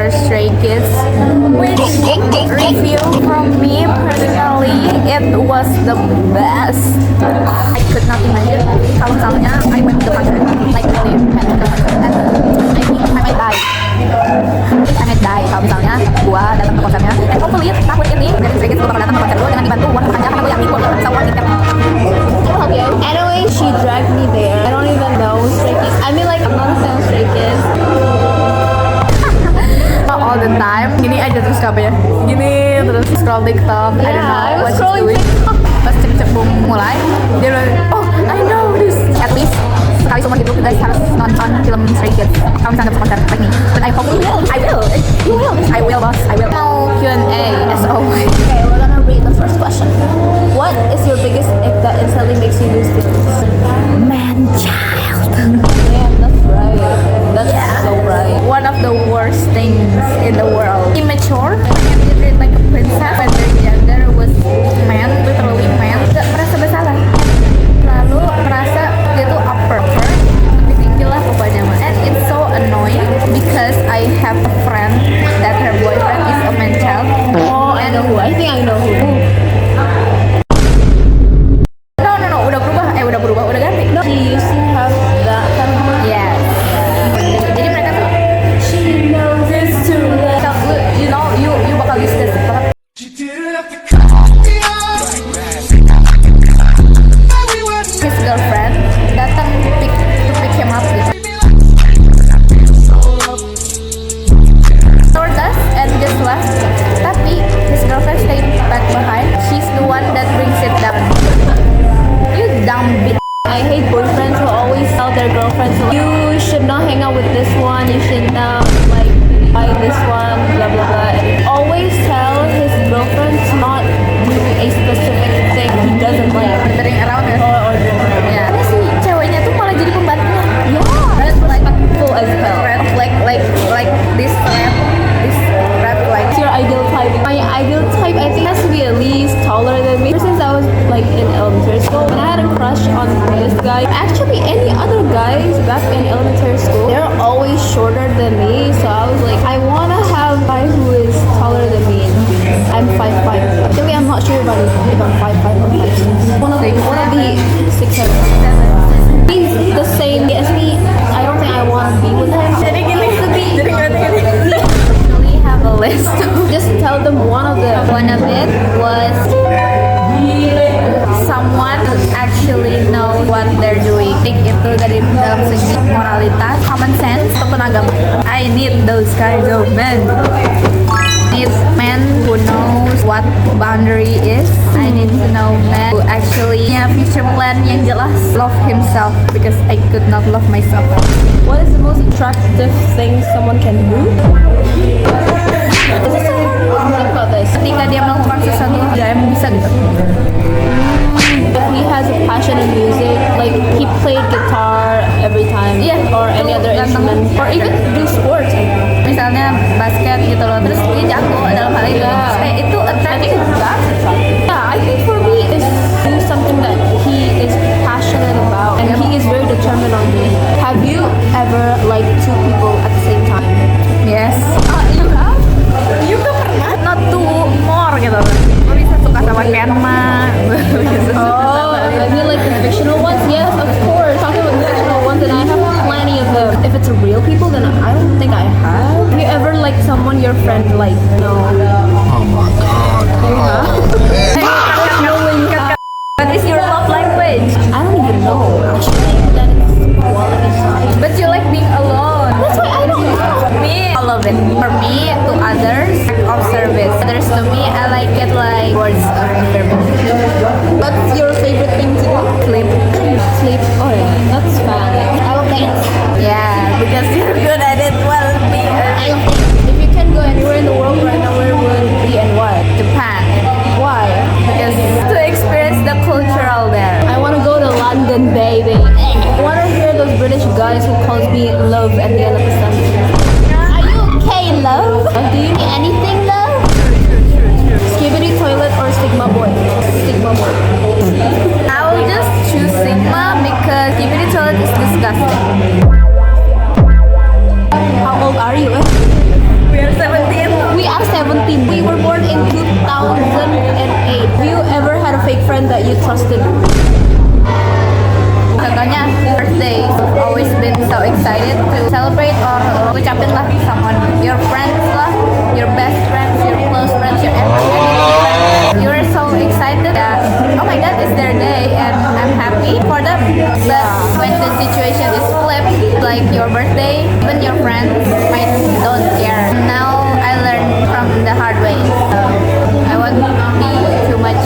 other Stray Kids. Which review from me personally, it was the best. I could not imagine kalau misalnya I went to the concert, like really went to the concert, and I think I might die. I might die kalau misalnya gua datang ke konsernya. And hopefully tahun ini dari Stray Kids gua bakal datang ke konser lu dengan dibantu uang pajak, karena gua yakin gua bisa uang tiket. Anyway, she dragged me there. I don't even know Stray Kids. I mean, like, I'm not a fan of Stray Kids. All the time, gini aja terus kabelnya, gini terus scroll TikTok. I don't know what she's doing. Pas cek mulai, dia bilang, oh I know this. At least sekali seumur hidup guys harus nonton film Stray Kids. Kalau misalnya dapat konser like me, but I hope you will. I will. You will. I will, boss. I will. Now Q&A as always. Okay, we're gonna read the first question. What is your biggest ick that instantly makes you lose feelings? Man child. Yeah, that's right. That's so right. One of the worst things in the world. Immature. And you treat like a princess. When their gender was man, literally man. Gak merasa bersalah. Lalu merasa dia tuh upper. Lebih tinggi lah pokoknya. And it's so annoying because I have a friend that her boyfriend is a man child. Oh, I know who. I think I know who. No, udah berubah, udah ganti. No, he used to have that kind of look. Yes. Jadi mereka tuh, She knows it's too late. you bakal use this banget. His girlfriend datang to pick him up gitu. Told us and just left. Tapi his girlfriend stayed back behind. She's the one that brings it down. You dumb bitch. I hate boyfriends who always tell their girlfriends, like, you should not hang out with this one, you should not like buy this one, blah blah blah. And always tell his girlfriend to not do a specific thing he doesn't like. Wandering around ya. Or Ya, ini si ceweknya tuh malah jadi pembantunya. yeah, Red like full as hell. red like this red like. What's your ideal type? My ideal type, I think, has to be at least taller than me. Ever since I was like in elementary school, when I had a crush on this guy, actually any other guys back in elementary school, they're always shorter than me. So I was like, I wanna have a guy who is taller than me. I'm 5'5". Actually, I'm not sure if I'm 5'5" or 5'6". Wanna be 6'7". He's the same as me. I don't think I wanna be with him. Jadi gini. Me. We have a list. Just tell them one of them. One of it was someone who actually know what they're doing. Itu dari dalam segi moralitas, common sense, ataupun agama. I need those kinds of men. Need men who knows what boundary is. I need to know men who actually punya future plan yang jelas. Love himself because I could not love myself. What is the most attractive thing someone can do? Think about this. Ketika dia melakukan sesuatu yang bisa gitu. If he has a passion in music, like he played guitar every time, Yeah. or any other instrument, or even do sports. Misalnya basket gitu loh, terus dia jago dalam hal itu. Yeah. Kayak itu I think attractive. that's attractive. Yeah, I think for me is do something that he is passionate about and he is very determined on doing. Have you ever liked two people at the same time? Yes. You have? You tuh pernah? Not two more gitu. Lo bisa suka sama Kenma. Oh, I mean like the fictional ones? Yes, of course. Talking about the fictional ones, and I have plenty of them. If it's real people, then I don't think I have. Have you ever liked someone your friend like? No. Oh my god. What is your love language? I don't even know. Actually, that it's quality time. But you like being alone. That's why I don't know. Me, all of it. For me, to others, act of service. Others to me, I like it like words of service. What's your favorite thing to do? Sleep. Sleep. Oh, yeah. That's fun. I will dance. Yeah, because you're good at it. Well, me, I will dance. If you can go anywhere in the world right now, where would it be and why? Japan. Why? Because to experience the cultural there. I want to go to London, baby. I want to hear those British guys who calls me love at the end of the sentence. Are you okay, love? Do you need anything, love? Skibidi toilet or Sigma boy? Sigma boy. I will just choose Sigma because Skibidi toilet is disgusting. How old are you? We are so ucapin lah someone, your friends lah, your best friends, your close friends, your everything. You're so excited that, oh my god, it's their day and I'm happy for them. But when the situation is flipped, like your birthday, even your friends might don't care. Now I learned from the hard way. I won't be too much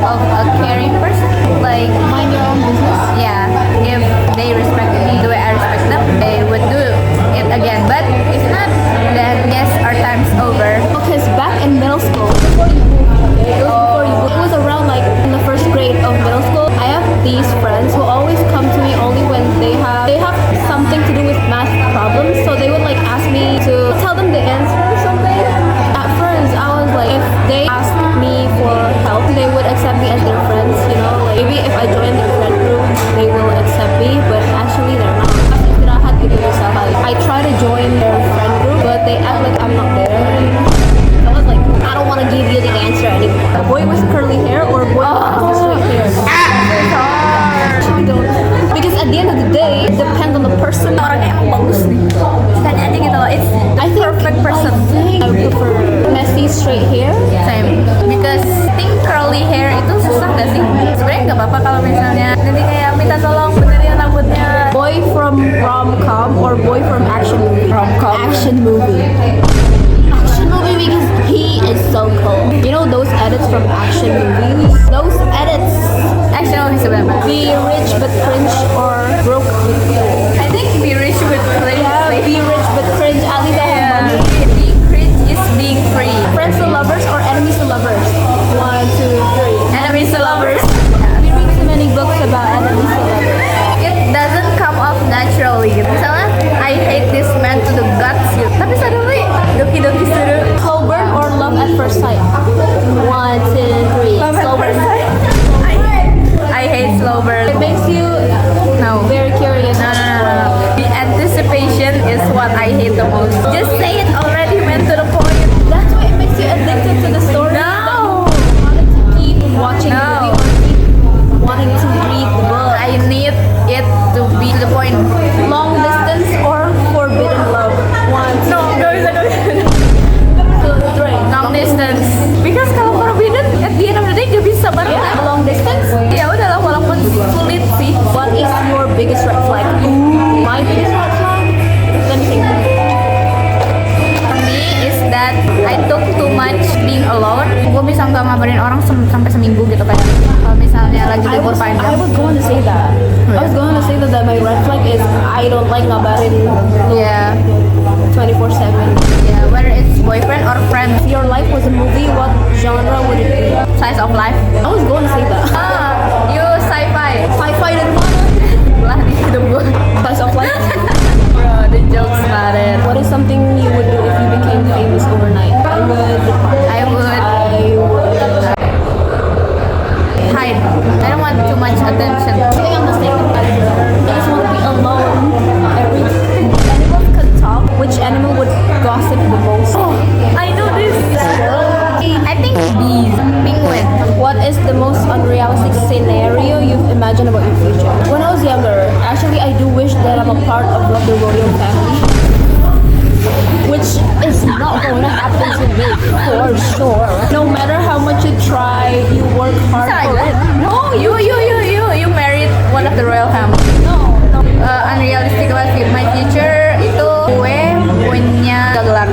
of a caring person. Like, Mind your own business. yeah, if they respect me the way I respect them, they would do it again. But if not, then yes, our time's over. Because back in middle school, before you moved, it was around like in the first grade of middle school. I have these friends who always come to me only when they have something to do with math problems. So they would like ask me to tell them the answer or something. At first, I was like, if they asked me for help, they would accept me as their friends. You know, like maybe if I join their friend group, they will accept me. But actually, they're not. I try to join their friend group, but they act like I'm not there. I was like, I don't want to give you the answer anymore. A boy with curly hair or a boy with straight hair? Actually don't. Because at the end of the day, it depends on the person. Orangnya emang bagus nih. Tanya aja gitu loh. It's the perfect person. I prefer messy straight hair. Same. Because I think curly hair itu susah gak sih? Sebenarnya nggak apa-apa kalau misalnya nanti kayak minta tolong benerin rambutnya. Boy from rom-com or boy from action movie? Rom-com. Action movie. Action movie because he is so cool. You know those edits from action movies? Those edits. Action movie sebenarnya. Be rich but cringe or broke but cool. I think be rich with cringe. Yeah, be rich but cringe. At least I have money. Being cringe is being free. Friends to lovers or enemies to lovers? 1, 2, 3. Enemies to lovers. We read so many books about enemies to lovers. It doesn't come off naturally gitu. Misalnya, I hate this man to the guts gitu. Tapi suddenly, doki-doki suruh. Slow burn or love at first sight? 1, 2, 3. Slow burn. I hate slow burn. It makes you No. very curious. No. The anticipation is what I hate the most. Just say it already, man, to the point. That's why it makes you addicted to the story. No. Wanted to keep watching No. the movie or keep wanting to read the book. I need it to be to the point. Long distance or forbidden love? 1, 2, No, gak bisa. 3. Long distance. Because kalau forbidden, at the end of the day, gak bisa bareng. Yeah, long distance. Ya udahlah, walaupun sulit sih. What is your biggest red flag? My biggest red flag? Let me think. For me is that I took too much being alone. Gue bisa nggak ngabarin orang sampai seminggu gitu kayak kalau misalnya lagi libur I panjang. was going to say that. I was going to say that my red flag is I don't like ngabarin Yeah, 24/7. yeah. Whether it's boyfriend or friend, If your life was a movie, what genre would it be? size of life. I was going to say that. You sci-fi. Sci-fi dan mana? Lah di hidup gue. Size of life. Bro, the jokes about it. What is something you would do if you became famous overnight? I would Hide. I don't want too much attention. I think I'm the same. I just want to be alone. Animals could talk. Which animal would gossip the most? Oh, I know this. I think bees. Penguin. What is the most unrealistic scenario you've imagined about your future? When I was younger, actually I do wish that I'm a part of the royal family. Which is not going to happen to me, for sure. No matter how much you try, you work hard for it. No, you married one of the royal family. No. Unrealistic life in my future itu gue punya gelar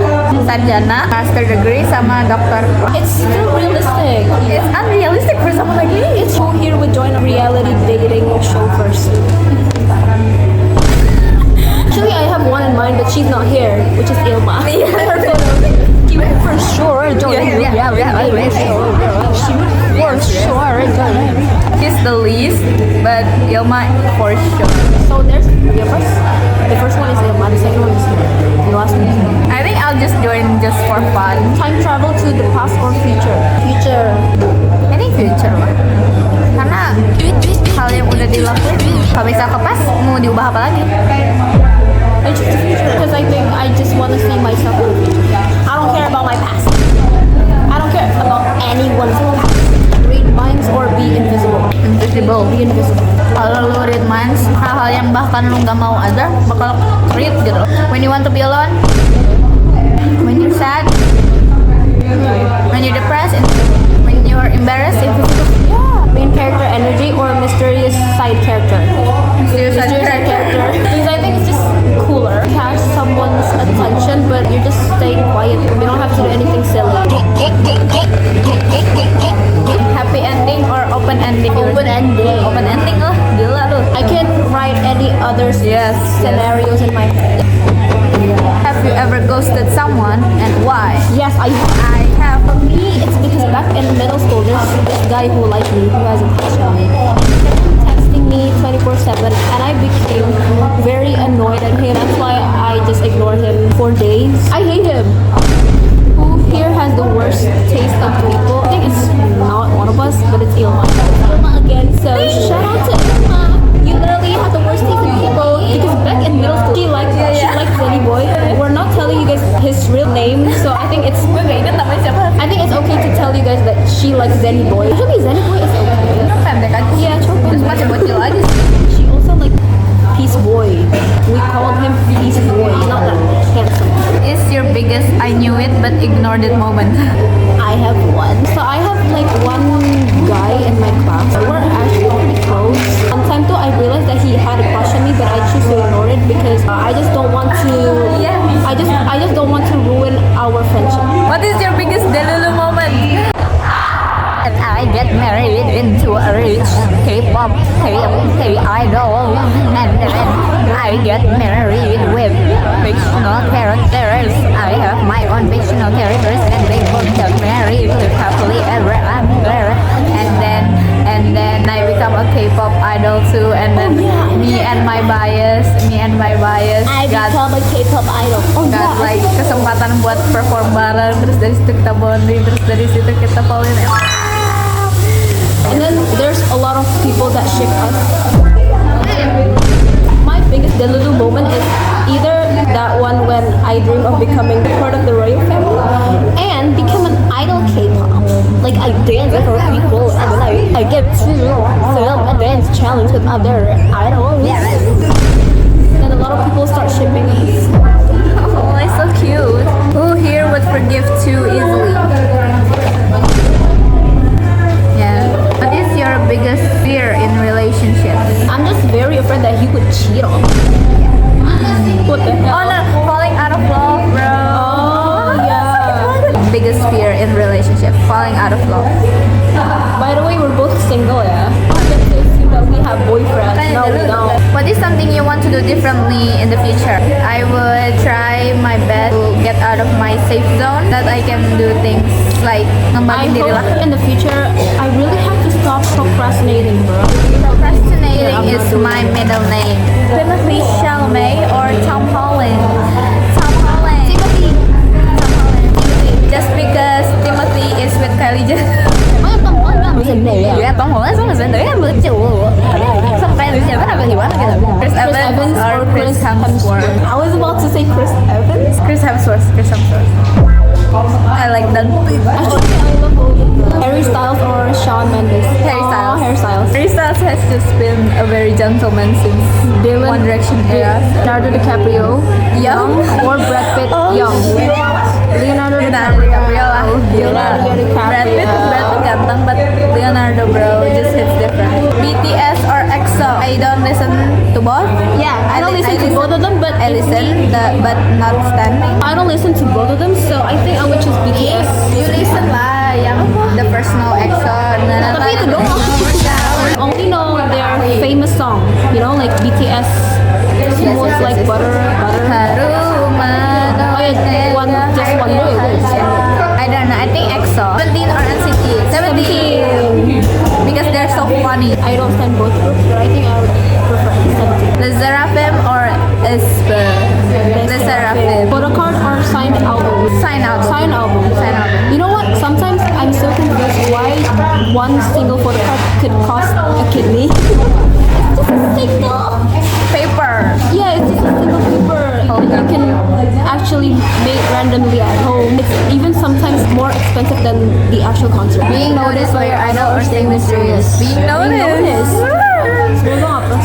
sarjana, master degree sama dokter. It's still realistic. It's unrealistic for someone like me. It's who here would join a reality dating show first. Actually, I have one in mind, but she's not here, which is Ilma. Yeah. She would for sure join a reality dating show. She would for sure join. She's the least, but Ilma for sure. So there's three of us. The first one is Ilma, the second one is her, and the last one is her. I think I'll just join just for fun. Time travel to the past or future? Future. I think future lah. Karena hal yang udah dilakuin, kalau bisa ke pas, mau diubah apa lagi? I choose the future because I think I just want to see myself in the future. I don't care about my past. I don't care about anyone's past. Read minds or be invisible. Invisible. Be invisible. Kalau lu read minds, hal-hal yang bakal misalkan lu nggak mau ada, bakal treat gitu. When you want to be alone, when you're sad, when you're depressed, and when you're embarrassed, if Main character energy or mysterious side character? mysterious side character. Because I think it's just cooler. Catch someone's attention, but you're just staying quiet. You don't have to do anything silly. Happy ending or open ending? Open ending. Open ending lah, gila lu. I can write any other scenarios in my head. Have you ever ghosted someone and why? Yes, I have. For me, it's because back in middle school, there's this guy who liked me, who has a crush on me. He kept texting me 24/7, and I became very annoyed at him. That's why I just ignored him for days. I hate him. Who here has the worst taste of people? I think it's not one of us, but it's Ilma. Ilma again. So shout out to Ilma. You literally have the worst taste in people because back in middle school, she liked Zenny Boy. We're not telling you guys his real name, so I think it's okay to tell you guys that she likes Zenny Boy. Actually, Zenny Boy is okay. Pendek aja. Yeah, cuma Terus masih bocil aja. She also like Peace Boy. We called him Peace Boy, not that handsome. Is your biggest I knew it but ignored it moment? I have one. So I have like one guy in my class. We're actually pretty close. One time too, I realized that he had a crush on me, but I choose to ignore it because I just don't want to. I just don't want to ruin our friendship. What is your biggest delulu moment? I get married into a rich K-pop idol, and then I get married with fictional characters. I have my own fictional characters, and they both get married, live happily ever after. And then I become a K-pop idol too, and then me and my bias I got become a K-pop idol. got like kesempatan buat perform bareng, terus dari situ kita bonding, terus dari situ kita falling in love. And then there's a lot of people that ship us. My biggest delulu moment is either that one when I dream of becoming part of the royal family and become an idol K-pop. Like I dance for people and then I get to film a dance challenge with other idols. And a lot of people start shipping us. Oh, it's so cute. Who here would forgive too easily? Yeah. What is your biggest fear in relationships? I'm just very afraid that he would cheat on me. What the hell? Oh no, falling out of love, bro. Oh, yeah. Biggest fear in relationship, falling out of love. By the way, we're both single, yeah? We have boyfriends. No, we don't. What is something you want to do differently in the future? I would try my best to get out of my safe zone, that I can do things like I ngembangin diri lah. hope in the future, I really have to stop procrastinating, bro. Procrastinating is my middle name. Timothy Chalamet or Tom Holland? Tom Holland. Timothy. Tom Holland. Just because Timothy is with Kylie Jenner. Yeah, Tom Holland sama sebenarnya lucu. Sampai lucu apa gimana gitu. Chris Evans or Chris Hemsworth. I was about to say Chris Evans. Chris Hemsworth. I like that. Actually, I love both of them. Harry Styles or Shawn Mendes. Harry Styles. Oh, Harry Styles. Harry Styles has just been a very gentleman since One Direction era. Leonardo DiCaprio, Young. or Brad Pitt, young. Leonardo DiCaprio lah. Leonardo Brad Pitt ganteng, but Leonardo bro just hits different. BTS or EXO? I don't listen to both. Yeah, I don't listen to both of them, but I listen, but not standing. I don't listen to both of them, so I think I would choose BTS. You listen lah, yang the personal EXO. Tapi itu doang. I only know their famous song, you know, like BTS. Smells like butter. Haruma. Oh yeah, just one day. I don't know. I think EXO. 17 or NCT? 17. Because they're so funny. I don't stand both groups, but I think I would prefer 17. The Seraphim or Esper? The Seraphim. Photocard or signed album? Sign album. Sign album. Sign album. You know what? Sometimes I'm so confused why one single photocard could cost a kidney. It's just a single Paper. Yeah, it's just a single paper. You can actually make randomly at home. It's even sometimes more expensive than the actual concert. Being noticed by your idol or staying mysterious? Being noticed. Semoga apa?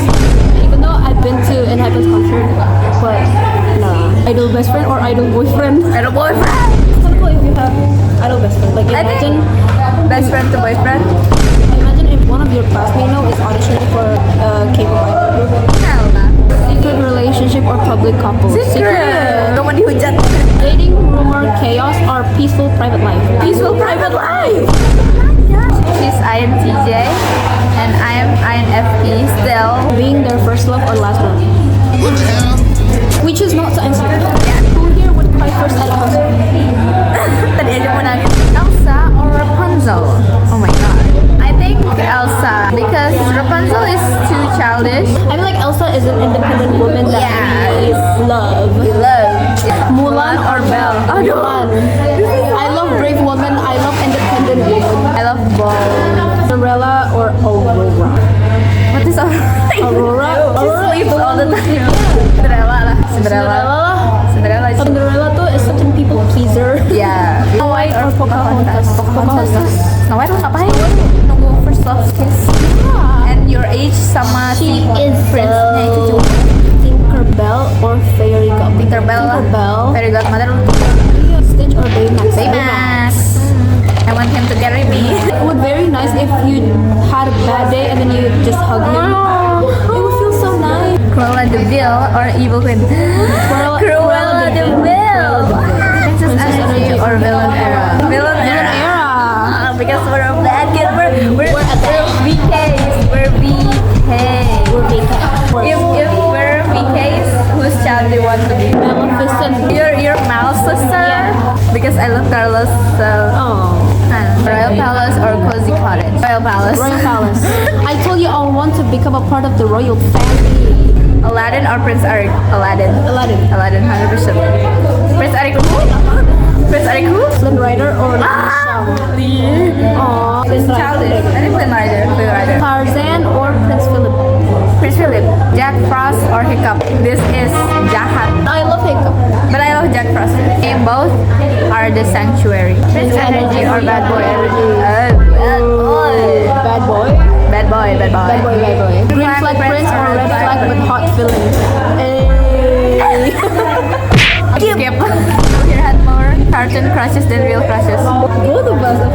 Even though I've been to Enhypen's concert, but nah. Idol best friend or idol boyfriend? Idol boyfriend. It's so cool if you have idol best friend. Like I think imagine, best friend to boyfriend. imagine if one of your classmates now is auditioning for K-pop idol group. Hell nah. Secret relationship or public couple? Secret. Kamu dihujat. Dating, rumor, chaos, or peaceful private life? Peaceful private life. She's INTJ and I am INFP still. Being their first love or last love? What the hell? We choose not to answer. Who here would cry first at a concert? Tadi aja mau nangis. Elsa or Rapunzel? Oh my god. I think Elsa because Rapunzel is too childish. I feel like Elsa is an independent woman that we love. Love. Mulan or Belle? Aduh. Mulan. I love brave woman. I love independent woman. I love Belle. Cinderella or Aurora? What is Aurora? Aurora? She sleeps all the time. Cinderella lah. Cinderella lah. Cinderella. Cinderella tuh is such a people pleaser. Yeah. Snow White or Pocahontas? Pocahontas. Snow White ngapain? Nunggu first love kiss. And your age sama She si is prince-nya itu juga. Tinkerbell or Fairy Godmother? Tinkerbell lah. Tinkerbell. Fairy Godmother. Stitch or Baymax? Baymax. I want him to carry me. It would very nice if you had a bad day and then you just hug him. It would feel so nice. Cruella de Vil or Evil Queen? Cruella de Vil. Princess Energy or Villain Era? Villain Era. Because we're a bad kid. We're VKs. We're VKs. If we're VKs, whose child do you want to be? Maleficent. Your mouse sister? Because I love Carlos, so Oh. Royal Palace or Cozy Cottage? Royal Palace. Royal Palace. I told you I want to become a part of the royal family. Aladdin or Prince Eric? Aladdin. Aladdin. Aladdin, 100%. Prince Eric who? Prince Eric who? Flynn Rider or Lady Aw. It's childish. I think Flynn Rider. Flynn Rider. Tarzan or Prince Philip? Prince Philip. Jack Frost or Hiccup? This is Jahat. I love Hiccup. But I love Jack Frost. And both are the sanctuary. Prince Energy or Bad Boy Energy? Bad Boy. Bad boy. Bad Boy. Bad Boy. Bad boy, bad boy. Green flag prince or red flag with hot feelings? Hey. Skip. You had more cartoon crushes than real crushes. Both of us, of